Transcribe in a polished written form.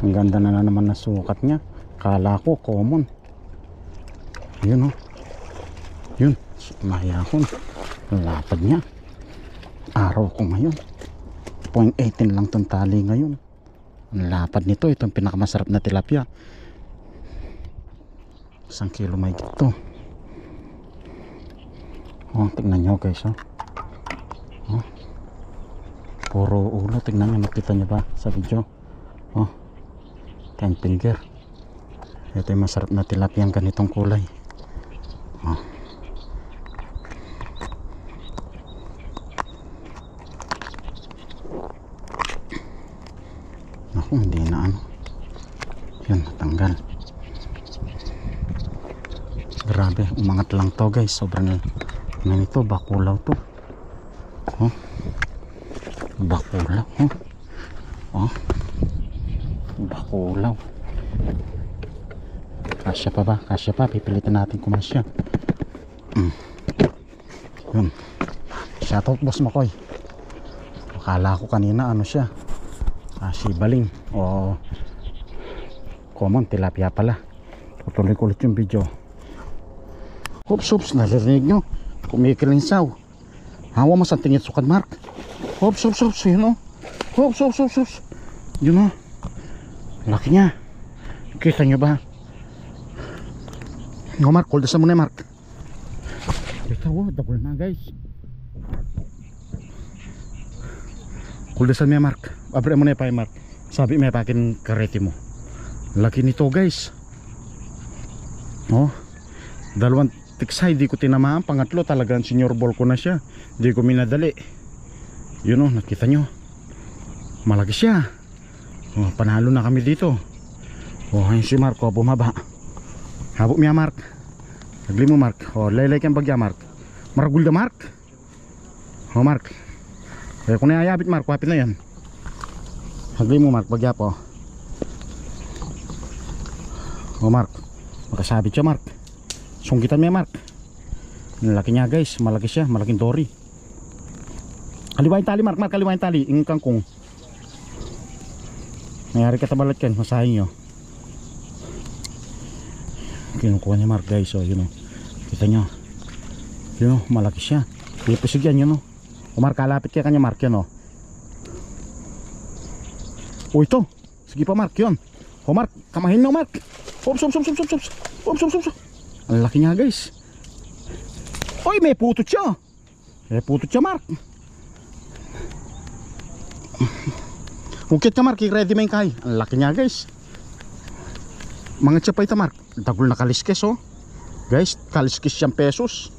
Ang ganda na naman na sukat niya. Kala ko common. Yun, oh. Yun, mayahon. Lapad niya. Araw ko ngayon. 0.18 lang tong tali ngayon. Ang lapad nito. Ito ang pinakamasarap na tilapia. 1 kilo may gito. Oh, tignan nyo guys, oh. Oh. Puro ulo. Tignan nyo, nakita nyo ba sa video? Oh, 10 finger. Ito yung masarap na tilapia ang ganitong kulay. Oh. Ako, hindi na ano. Yan, natanggal. Grabe, umangat lang to guys. Sobrang ito, bakulaw to. Oh. Bakulaw, oh. Oh. Bakulaw. Kasya pa ba? Kasya pa. Pipilitan natin kumasya. Yun. Shoutout boss Makoy. Akala ko kanina ano siya. Sibaling o common tilapia pala. Tutuloy ko ulit yung video. Hops, naririnig nyo. Kumikilinsaw. Hawa mo sa tingin sukad Mark. Hops, yun o. Hops. Yun o. Laki niya. Kita nyo ba? No Mark, kuldasan mo na Mark. Ito o, double na guys. Kuldasan mo Mark. Abre mo na pa Mark. Sabi may pakin karete mo. Laki nito guys. Oh. Dalawang tiksay di ko tinamaan. Pangatlo talagang senior ball ko na siya. Di ko minadali. Yun oh, nakita nyo. Malaki siya. Oh, panalo na kami dito. Oh, ayun si Mark oh, bumaba. Habo miya Mark. Nagli mo Mark. Oh, laylay kang bagya Mark. Maragul da Mark. Oh Mark. Eh kung nayayabit Mark, wapit na yan. Hagli mo Mark, bagya po. Oh Mark, makasabit siya Mark. Sungkitan mo Mark. Malaki niya guys, malaki siya, malaking dory. Kaliwain tali Mark, kaliwain tali. Yung kangkong. Mayari ka tabalat kan, masahin nyo. Kinukuha niya Mark guys, so yun o. Kita nyo. Yun o, malaki siya. Pipusig yan yun o. O Mark, kalapit kaya kanya Mark yan o. O ito, sige pa Mark yun. O Mark, kamahin mo Mark. Ops. Ang laki niya guys. Oy, may putot siya. May putot siya Mark. Ukit ka Mark, ready mo yung kahay. Ang laki niya guys. Mga siya pa ito Mark. Dagol na kaliskes oh. Guys, kaliskes siyang pesos.